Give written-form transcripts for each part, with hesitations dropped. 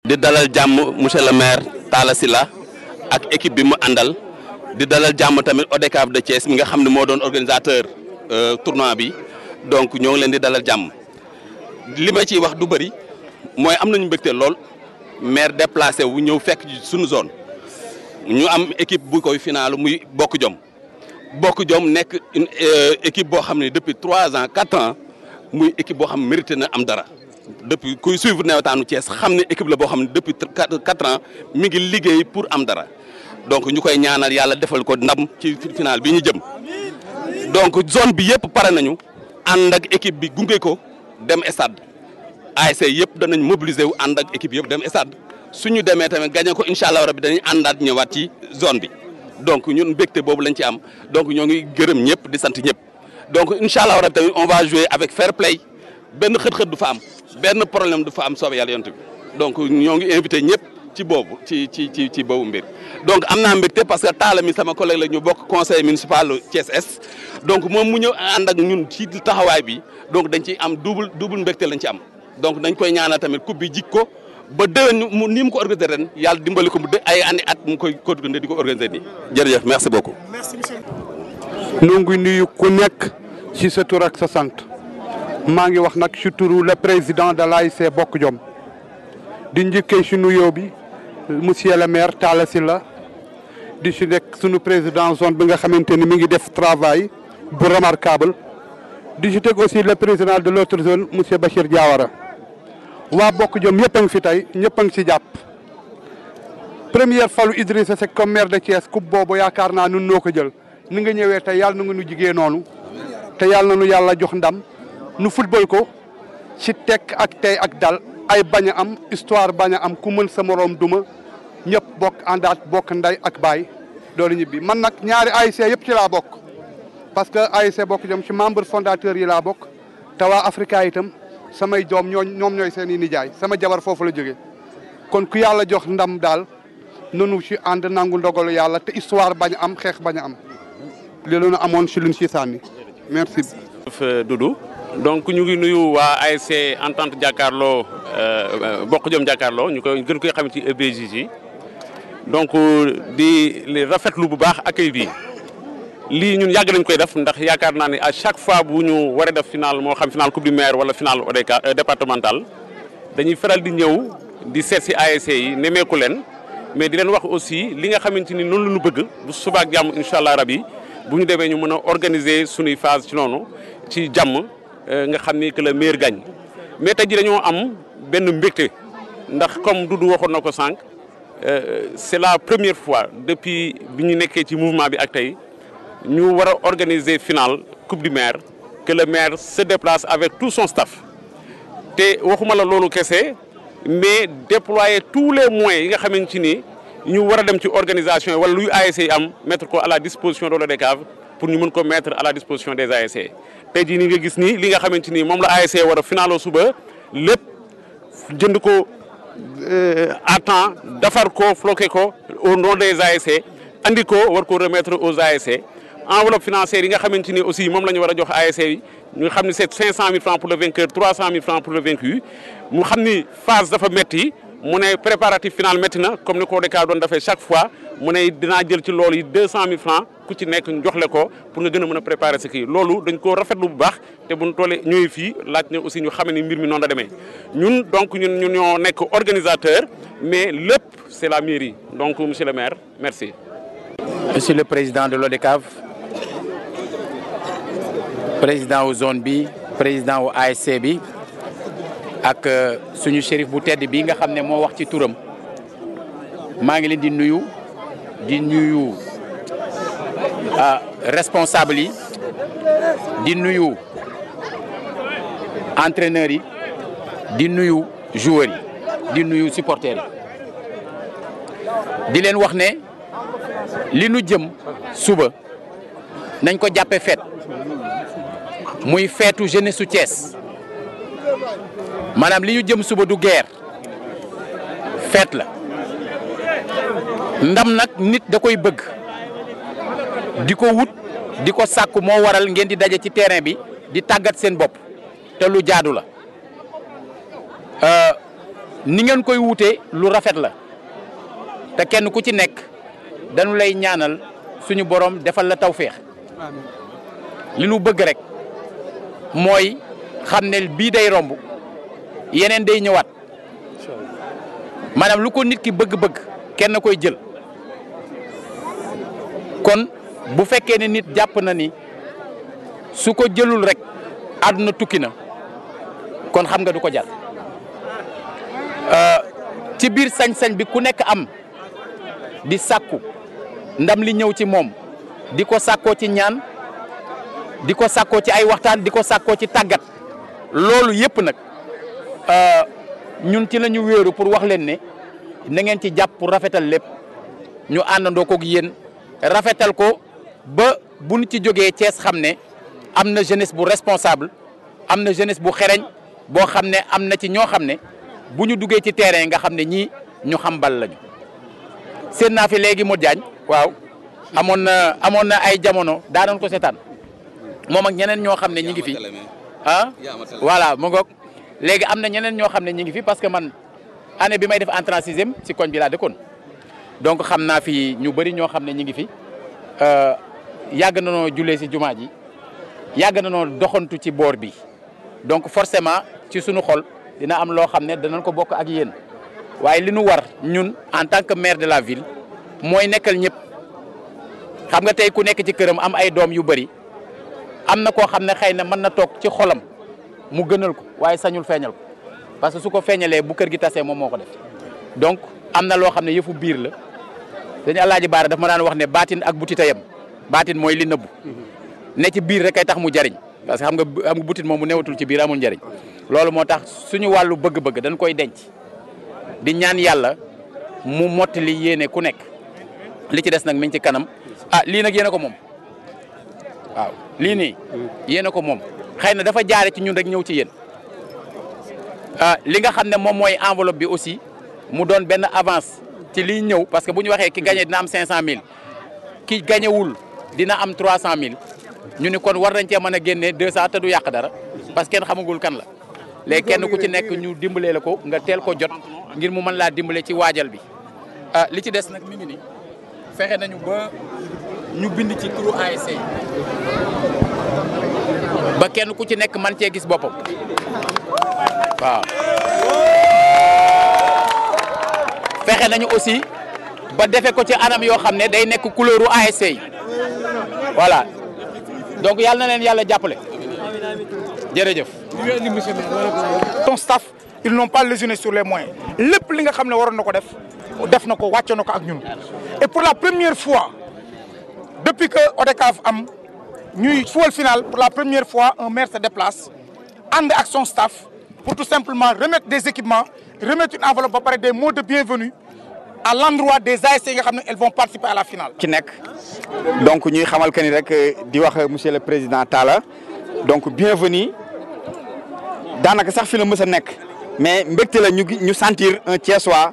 di dalal jàmm monsieur le maire Talla Sylla ak équipe bi mu àndal di dalal jàmm tamit ODCAV de Thiès mi nga xam ne moo doon organisateur tournoi bi donc ñoo ngi leen di dalal jàmm li ma ciy wax du bëri mooy am nañu mbégte lool maire déplacé wu ñëw fekk suñu zone ñu am équipe bu koy final muy Bokk Jom nekk une équipe boo xam ne depuis 3 ans 4 ans muy équipe boo xam ne mérité na am dara. depuis kuy suivre nawetaanu Thiès xam ne équipe la boo xam ne depuis 4 ans mi ngi liggéey pour am dara donc ñu koy ñaanal yàlla defal ko ndam ci final bi ñu jëm donc zone bi yëpp pare nañu ànd ak équipe bi gunge ko dem stade ASC yëpp danañ mobiliser wu ànd ak équipe yëpp dem stade suñu demee tamit gagné ko incha allah rabbi dañuy àndaat ñëwaat ci zone bi donc ñun mbégte boobu lañ ci am donc ñoo ngi gërëm ñëpp di sant ñëpp donc incha allah rabbi tamit on va jouer avec fair play benn xët-xët du fa am. benn problème du fa am soobee yàlla yonent bi donc ñoo ngi invité ñëpp ci boobu ci boobu mbir donc am naa mbégte parce que Talla mi sama collègue la ñu bokk conseil municipal Thiès Est donc moom mu ñëw ànd ak ñun ci taxawaay bi donc dañ ciy am double mbégte lañ ci am donc dañ koy ñaanal tamit coupe bi jik ko ba déwén ni mu ko organisé ren yàlla dimbali ko mu ay andi at mu koy continuer di ko organisé nii jërëjëf merci beaucoup. merci monsieur. ñu ngi nuyu ku nekk ci sa tur ak sa sant. maa ngi wax nag ci turu le président de l'ASC Bokk Jom di njëkkee ci nuyoo bi monsieur le maire Talla Sylla di ci nekk sunu président zone bi nga xamante ni mi ngi def travail bu remarquable di ci teg aussi le président de l'autre zone monsieur Bachir Diawara waa Bokk Jom ñëpp a ngi fi tey ñëpp a ngi ci jàpp. première falu Idrissa Seck comme maire de Thiès coupe boobu yaakaar naa nun noo ko jël ni nga ñëwee tey yàlla na nga nu jigee noonu te yàlla na nu yàlla jox ndam. nu football ko ci tekk ak tey ak dal ay bañ a am histoire bañ a am ku mën sa moroom duma ñëpp bokk àndaat bokk nday ak baay doolu ñibbi man nag ñaari ASC yëpp ci laa bokk parce que ASC Bokk Jom ci membre fondateur yi laa bokk te waa Africa itam samay doom ñoom ñooy seen i nijaay sama jabar foofu la jógee kon ku yàlla jox ndam daal nanu ci ànd nangu ndogalu yàlla te histoire bañ a am xeex bañ a am li la ñu amoon ci luñ ci sànni merci. Doudou. donc ñu ngi nuyu waa ASC Entente Jàkkaarloo Bokk Jom Jàkkaarloo ñu koy gën koy xam ci EBJJ donc di rafetlu bu baax accueil bi lii ñun yàgg nañ koy def ndax yaakaar naa ne à chaque fois bu ñu waree def final moo xam final coupe du maire wala final ODCAV départemental dañuy faral di ñëw di seet si ASC yi nemeeku leen mais di leen wax aussi li nga xamante ni noonu la ñu bëgg bu subaak jàmm incha allah rabi bu ñu demee ñu mën a organiser sunuy phase ci noonu ci jàmm. nga xam ni que le meilleur gagne mais tey jii dañoo am benn mbégte ndax comme Doudou waxoon na ko sànq c'est la première fois depuis bi ñu nekkee ci mouvement bi ak tey ñu war a organiser finale coupe du maire que le maire se déplace avec tout son staff te waxuma la loolu kese mais déployer tous les moyens yi nga xamante ni ñu war a dem ci organisation yi wala luy ASC yi am mettre ko à la disposition de l'ODCAV pour ñu mën ko mettre à la disposition des ASC. tey jii ni nga gis ni li nga xamante ni moom la ASC war a finalo suba lépp jënd ko à temps defar ko floqué ko au nom des ASC andi ko war ko remettre aux ASC enveloppe financière yi nga xamante ni aussi moom la ñu war a jox ASC yi ñu xam ni c'est 500 000 francs pour le vainqueur 300 000 francs pour le vaincu mu xam ni phase dafa metti mu ne préparatif final métti na comme ni ko ODCAV doon defee chaque fois mu ne dinaa jël ci loolu yi 200 000 francs ku ci nekk ñu jox le ko pour nga gën a mën a préparer sa kii loolu dañ koo rafetlu bu baax te buñ toolee ñëwee fii laaj na aussi ñu xam ne mbir mi noonu la demee ñun donc ñun ñoo nekk organisateur mais lépp c'est la mairie donc monsieur le maire merci. Monsieur le président de l'ODCAV président wu zone bi président wu ASC bi ak suñu shérif bu tedd bi nga xam ne moo wax ci turam maa ngi leen di nuyu responsable yi di nuyu entraîneurs yi di nuyu joueurs yi di nuyu supporters yi di leen wax ne li nu jëm suba nañ ko jàppe fête muy feetu jeunesse su Thiès maanaam li ñu jëm suba du guerre fête la ndam nag nit da koy bëgg di ko wut di ko sàkku moo waral ngeen di daje ci terrain bi di tàggat seen bopp te lu jaadu la ni ngeen koy wutee lu rafet la te kenn ku ci nekk dañu lay ñaanal suñu borom defal la tawféex li nu bëgg rek mooy xam ne bii day romb yeneen day ñëwaat maanaam lu ko nit ki bëgg-bëgg kenn koy jël kon bu fekkee ne nit jàpp na ni su ko jëlul rek àdduna tukki na kon xam nga du ko jar ci biir sañ-sañ bi ku nekk am di sàkku ndam li ñëw ci moom di ko sàkkoo ci ñaan di ko sàkkoo ci ay waxtaan di ko sàkkoo ci tàggat loolu yëpp nag ñun ci la ñu wéeru pour wax leen ne na ngeen ci jàpp pour rafetal lépp ñu àndandoo koog yéen rafetal ko ba bu ñu ci jógee Thiès xam ne am na jeunesse bu responsable am na jeunesse bu xereñ boo xam ne am na ci ñoo xam ne bu ñu duggee ci terrain nga xam ne ñii ñu xam bal lañu. seen naa fi léegi Modou Diagne waaw amoon na ay jamono daanoon ko seetaan moom ak ñeneen ñoo xam ne ñi ngi fi ah voilà mu ngoog léegi am na ñeneen ñoo xam ne ñi ngi fi parce que man année bi may def entrée en sixième ci koñ bi laa dëkkoon donc xam naa fi ñu bëri ñoo xam ne ñi ngi fi yàgg na noo jullee ci jumaa ji yàgg na noo doxantu ci boor bi donc forcément ci sunu xol dina am loo xam ne danañ ko bokk ak yéen waaye li nu war ñun en tant que maire de la ville mooy nekkal ñëpp xam nga tey ku nekk ci këram am ay doom yu bëri am na koo xam ne xëy na mën na toog ci xolam mu gënal ko waaye sañul feeñal ko parce que su ko feeñalee bu kër gi tasee moom moo ko def donc am na loo xam ne yëfu biir la dañu Alaaji Baara daf ma daan wax ne baatin ak butita yem baatin mooy li nëbbu ne ci biir rek ay tax mu jariñ parce que xam nga butit moom mu newatul ci biir amul njariñ loolu moo tax suñu wàllu bëgg-bëgg dañ koy denc di ñaan yàlla mu mottali yéene ku nekk li ci des nag mi ngi ci kanam lii nag yéen a ko moom waaw lii nii yéen a ko moom xëy na dafa jaare ci ñun rek ñëw ci yéen li nga xam ne moom mooy enveloppe bi aussi mu doon benn avance ci liy ñëw parce que bu ñu waxee ki gagné dina am 500000 ki gagnéwul dina am 300000 ñu ni kon war nañ cee mën a génnee 200 te du yàq dara parce que kenn xamagul kan la léegi kenn ku ci nekk ñu dimbalee la ko nga teel ko jot ngir mu mën laa dimbale ci waajal bi li ci des nag mi ngi ni fexe nañu ba ñu bind ci turu ASC ba kenn ku ci nekk man cee gis boppam waaw fexe nañu aussi ba defe ko ci anam yoo xam ne day nekk couleuru ASC yi voilà donc yàlla na leen yàlla jàppale jërëjëf. ton staff ils n'ont pas lésiné sur les moyens lépp li nga xam ne waroon na ko def na ko wàcce na ko ak ñun et pour la première fois depuis que ODCAV am ñuy football final pour la première fois un maire se déplace ànd ak son staff pour tout simplement remettre des équipements remettre une enveloppe ba pare des mots de bienvenue à l'endroit des ASC yi nga xam ne elles vont participer à la finale. ci nekk donc ñuy xamal que ni rek di wax monsieur le président Talla donc bienvenue daanaka sax fi la mës a nekk mais mbégte la ñu sentir un Thiessois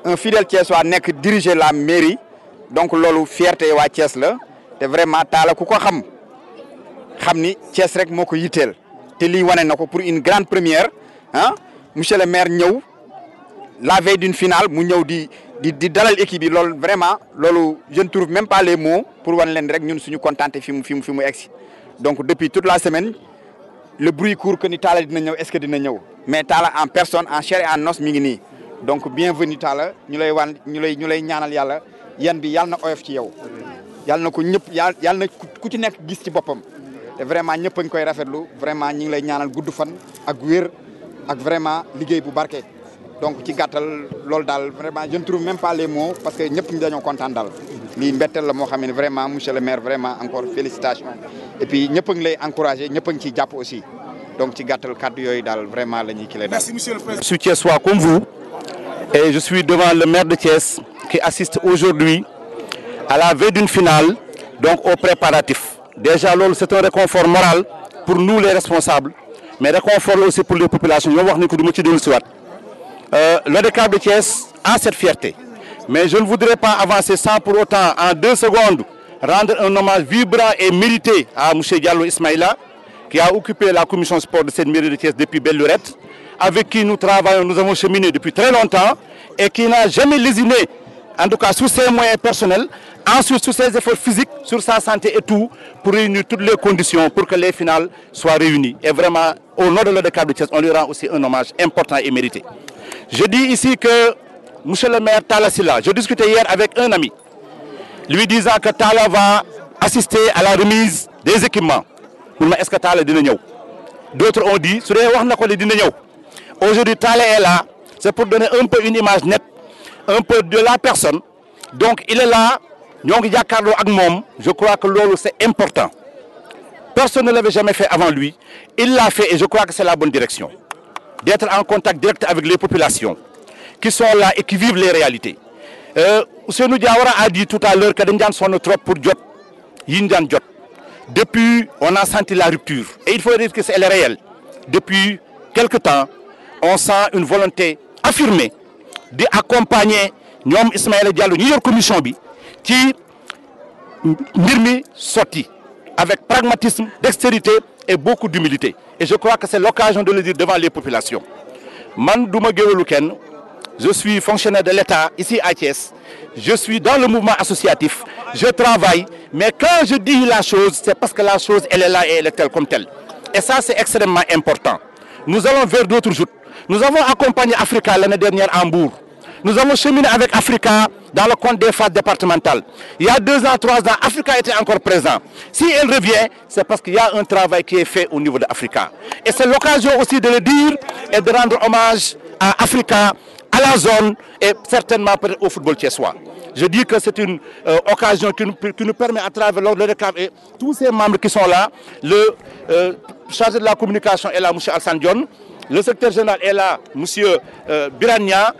un fidèle Thiessois nekk diriger la mairie donc loolu fierté waa Thiès la te vraiment Talla ku ko xam ni Thiès rek moo ko yitteel te lii wane na ko pour une grande première ah monsieur le maire ñëw la veille d'une finale mu ñëw di dalal équipe yi loolu vraiment loolu je ne trouve même pas les mots pour wan leen rek ñun suñu contenté fi mu egsi donc depuis toute la semaine le bruit court que ni Talla dina ñëw est-ce que dina ñëw mais Talla en personne en chair et en os mi ngi nii donc bienvenue Talla ñu lay ñaanal yàlla yan bi yàlla na oyof ci yow yàlla na ko ñëpp yàlla na ku ci nekk gis ci boppam te vraiment ñëpp a ngi koy rafetlu vraiment ñi ngi lay ñaanal gudd fan ak wér ak vraiment liggéey bu barke donc ci gàttal loolu daal vraiment je ne trouve même pas les mots parce que ñëpp ñu dañoo kontaan daal lii mbetteel la moo xam ne vraiment monsieur le maire vraiment encore félicitations et puis ñëpp a ngi lay encouragé ñëpp a ngi ciy jàpp aussi donc ci gàttal kàddu yooyu daal vraiment la ñuy kii daal. Merci monsieur le président. Je suis thiessois comme vous et je suis devant le maire de Thiès qui assiste aujourd'hui à la veille d'une finale donc aux préparatifs. Déjà loolu c'est un réconfort moral pour nous les responsables mais réconfort aussi pour les populations ñoo wax ni ko du ma ci dellu si waat l'ODCAV de Thiès a cette fierté mais je ne voudrais pas avancer sans pour autant en 2 secondes rendre un hommage vibrant et mérité à monsieur Diallo Ismaïla qui a occupé la commission sport de cette mairie de Thiès depuis belle lurette avec qui nous travaillons, nous avons cheminé depuis très longtemps et qui n'a jamais lésiné, en tout cas sur ses moyens personnels, ensuite sur ses efforts physiques, sur sa santé et tout, pour réunir toutes les conditions pour que les finales soient réunies. Et vraiment, au nom de l'ODCAV de Thiès, on lui rend aussi un hommage important et mérité. Je dis ici que, monsieur le maire Talla Sylla, je discutais hier avec un ami, lui disant que Talla va assister à la remise des équipements. Pour moi, est-ce que Talla dina ñëw? D'autres ont dit, aujourd'hui Talla est là, c'est pour donner un peu une image nette, un peu de la personne. Donc il est là, je crois que c'est important. Personne ne l'avait jamais fait avant lui. Il l'a fait et je crois que c'est la bonne direction. D'être en contact direct avec les populations qui sont là et qui vivent les réalités. Ousseynou Diawara a dit tout à l'heure que nous sommes trop pour Diop. Depuis, on a senti la rupture. Et il faut dire que c'est réel. Depuis quelque temps, on sent une volonté affirmée d'accompagner Nyom Ismaël Diallo, New York Commission, qui mirmi sorti avec pragmatisme, dextérité et beaucoup d'humilité. Et je crois que c'est l'occasion de le dire devant les populations. Man Douma Gewoluken, je suis fonctionnaire de l'État ici à Thiès. Je suis dans le mouvement associatif. Je travaille. Mais quand je dis la chose, c'est parce que la chose, elle est là et elle est telle comme telle. Et ça, c'est extrêmement important. Nous allons vers d'autres joutes. Nous avons accompagné Africa l'année dernière à Hambourg. Nous avons cheminé avec Africa dans le compte des phases départementales. Il y a 2 ans, 3 ans, Africa était encore présent. Si elle revient, c'est parce qu'il y a un travail qui est fait au niveau d'Africa. Et c'est l'occasion aussi de le dire et de rendre hommage à Africa, à la zone et certainement au football thiessois. Je dis que c'est une occasion qui nous permet à travers l'ODCAV et tous ces membres qui sont là, le chargé de la communication est là, M. Alsan Dion, le secrétaire général est là, M. Birania,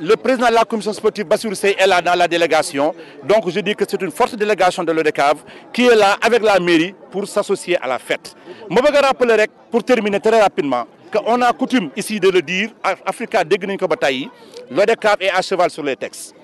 le président de la commission sportive Bassirou Sey est là dans la délégation. Donc je dis que c'est une forte délégation de l'ODCAV qui est là avec la mairie pour s'associer à la fête. Je veux rappeler, pour terminer très rapidement, qu'on a coutume ici de le dire, Africa Degninko Bataille, l'ODCAV est à cheval sur les textes.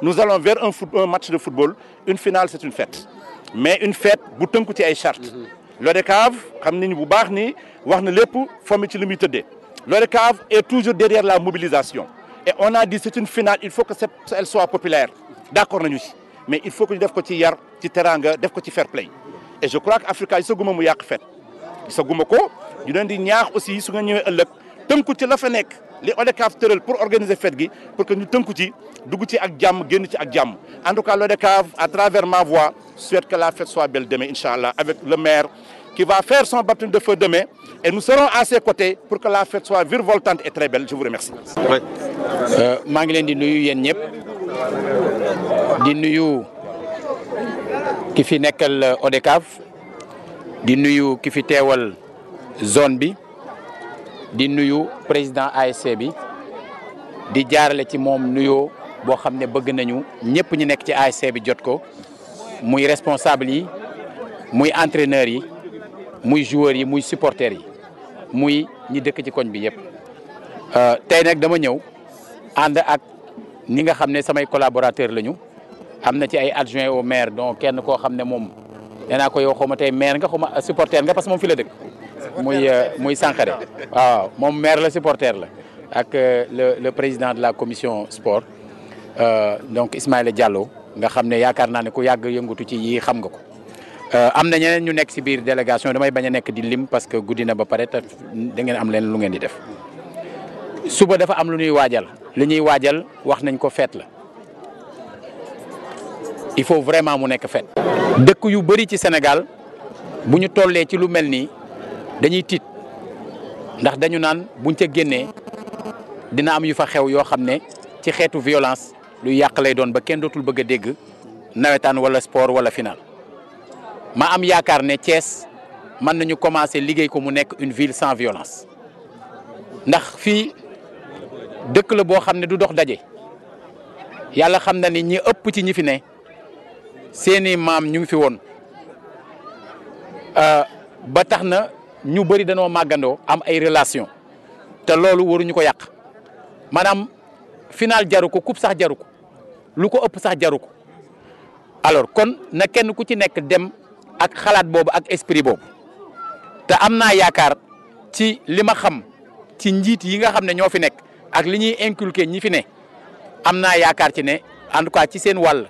Nous allons vers un match de football, une finale c'est une fête. Mais une fête, vous avez des chartes. L'ODCAV, comme nous l'ODCAV est toujours derrière la mobilisation. Et on a dit c'est une finale, il faut qu'elle soit populaire. D'accord, mais il faut que nous fassions des yar, des teranga, des fair play. Et je crois qu'Africa, il faut que nous fassions fête. Il faut que nous fassions aussi, si nous fassions les ODCAV pour organiser fête pour que nous en tout cas l'ODCAV à travers ma voix souhaite que la fête soit belle demain inchallah avec le maire qui va faire son baptême de feu demain et nous serons à ses côtés pour que la fête soit virevoltante et très belle. Je vous remercie. maa ngi leen di nuyu yéen ñëpp di nuyu ki fi nekkal ODCAV di nuyu ki fi teewal zone bi di nuyu président ASC bi di jaarale ci moom nuyoo boo xam ne bëgg nañu ñëpp ñu nekk ci ASC bi jot ko muy responsable yi muy entraîneurs yi muy joueurs yi muy supporters yi muy ñi dëkk ci koñ bi yëpp tey nag dama ñëw ànd ak ñi nga xam ne samay collaborateurs lañu am na ci ay adjoint au maire donc kenn koo xam ne moom nee naa ko yow xaw ma tey maire nga xaw ma supporter nga parce que moom fi la dëkk muy Sankhare waaw moom maire la supporter la ak le président de la commission sport donc Ismaïla Diallo nga xam ne yaakaar naa ne ku yàgg yëngatu ci yi xam nga ko am na ñeneen ñu nekk si biir délégation damay bañ a nekk di lim parce que guddi na ba pare te da ngeen am leen lu ngeen di def suba dafa am lu ñuy waajal li ñuy waajal wax nañ ko fête la il faut vraiment mu nekk fête. dëkk yu bëri ci Sénégal bu ñu tollee ci lu mel nii dañuy tiit ndax dañu naan buñ ca génnee dina am yu fa xew yoo xam ne ci xeetu violence lu yàq lay doon ba kenn dootul bëgg a dégg nawetaan wala sport wala final. ma am yaakaar ne Thiès mën nañu commencer liggéey ko mu nekk une ville sans violence ndax fii dëkk la boo xam ne du dox daje yàlla xam na ni ñi ëpp ci ñi fi ne seeni maam ñu ngi fi woon ba tax na ñu bëri dañoo màggandoo am ay relation te loolu waruñu ko yàq maanaam final jaru ko coupe sax jaru ko lu ko ëpp sax jaru ko alors kon na kenn ku ci nekk dem ak xalaat boobu ak esprit boobu te am naa yaakaar ci li ma xam ci njiit yi nga xam ne ñoo fi nekk ak li ñuy inculquer ñi fi ne am naa yaakaar ci ne en tout cas ci seen wàll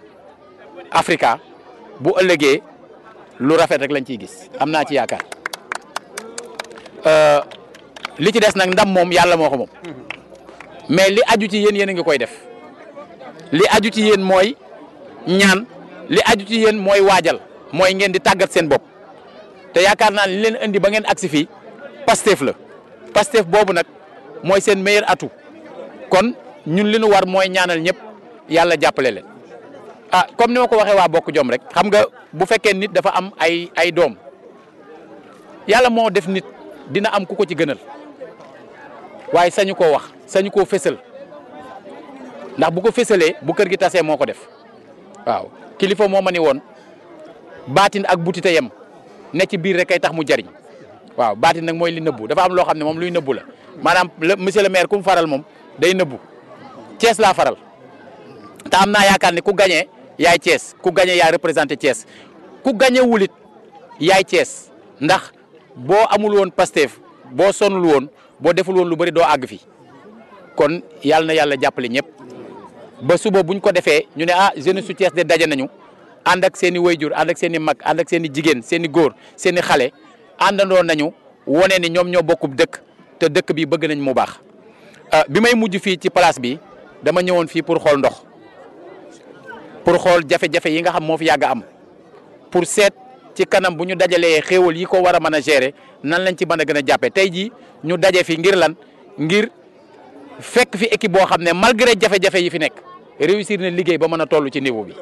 Africa bu ëllëgee lu rafet rek lañ ciy gis am naa ci yaakaar li ci des nag ndam moom yàlla moo ko moom mais li aju ci yéen yéen a ngi koy def li aju ci yéen mooy ñaan li aju ci yéen mooy waajal mooy ngeen di tàggat seen bopp te yaakaar naa li leen indi ba ngeen agsi fii Pastef la Pastef boobu nag mooy seen meilleur atout kon ñun li nu war mooy ñaanal ñëpp yàlla jàppale leen ah comme ni ma ko waxee waa Bokk Jom rek xam nga bu fekkee nit dafa am ay doom yàlla moo def nit dina am ku ko ci gënal waaye sañu koo wax sañu koo fésal ndax bu ko fésalee bu kër gi tasee moo ko def waaw kilifa moo ma ni woon baatin ak butite yem ne ci biir rek kay tax mu jariñ waaw baatin nag mooy li nëbbu dafa am loo xam ne moom luy nëbbu la maanaam monsieur le maire ku mu faral moom day nëbbu Thiès laa faral te am naa yaakaar ne ku gagné yaay Thiès ku gagné yaay représenté Thiès ku gagné wulit yaay Thiès ndax boo amul woon Pastef boo sonul woon boo deful woon lu bëri doo àgg fi kon yàlla na yàlla jàppale ñëpp ba suba buñ ko defee ñu ne ah jeunesse su Thiès de daje nañu ànd ak seen i wayjur ànd ak seen i mag ànd ak seen i jigéen seen i góor seen i xale àndandoo nañu wone ni ñoom ñoo bokkub dëkk te dëkk bi bëgg nañ mu baax bi may mujj fii ci place bi dama ñëwoon fii pour xool ndox pour xool jafe-jafe yi nga xam moo fi yàgg am pour seet ci kanam bu ñu dajalee xéewal yi ko war a mën a gérer nan lañ ci mën a gën a jàppee tey jii ñu daje fi ngir lan ngir fekk fi équipe boo xam ne malgré jafe-jafe yi fi nekk réussir na liggéey ba mën a toll ci niveau bi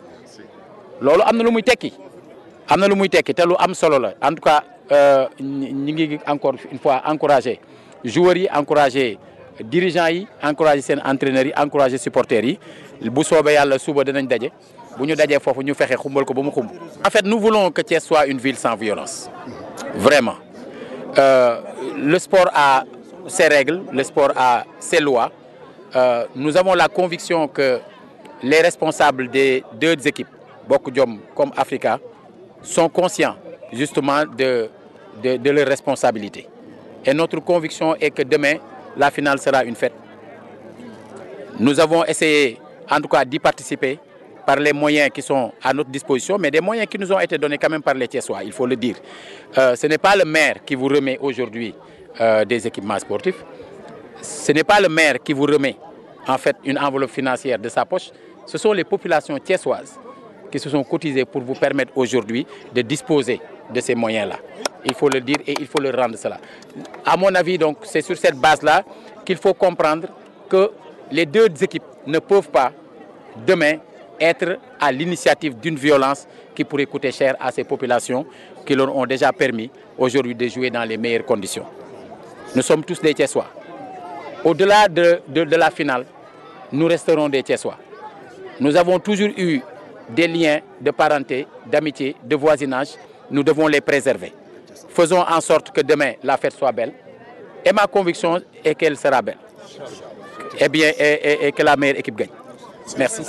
loolu am na lu muy tekki am na lu muy tekki te lu am solo la en tout cas ñi ngi encore une fois encourager joueurs yi encourager dirigeants yi encourager seen entraîneurs yi encourager supporters yi bu soobee yàlla suba dinañ daje bu ñu dajee foofu ñu fexe xumbal ko ba mu xumb. En fait nous voulons que Thiès soit une ville sans violence vraiment le sport a ses règles le sport a ses lois nous avons la conviction que les responsables des deux équipes Bokk Jom comme Africa sont conscients justement de leurs responsabilités et notre conviction est que demain la finale sera une fête. Nous avons essayé en tout cas d'y participer par les moyens qui sont à notre disposition, mais des moyens qui nous ont été donnés quand même par les Thiessois, il faut le dire. Ce n'est pas le maire qui vous remet aujourd'hui des équipements sportifs. Ce n'est pas le maire qui vous remet en fait une enveloppe financière de sa poche. Ce sont les populations thiessoises qui se sont cotisées pour vous permettre aujourd'hui de disposer de ces moyens-là. Il faut le dire et il faut le rendre cela. À mon avis, donc, c'est sur cette base-là qu'il faut comprendre que les deux équipes ne peuvent pas demain être à l'initiative d'une violence qui pourrait coûter cher à ces populations qui leur ont déjà permis aujourd'hui de jouer dans les meilleures conditions. Nous sommes tous des Thiessois. Au-delà de la finale, nous resterons des Thiessois. Nous avons toujours eu des liens de parenté, d'amitié, de voisinage. Nous devons les préserver. Faisons en sorte que demain, la fête soit belle. Et ma conviction est qu'elle sera belle. Et que la meilleure équipe gagne. Merci.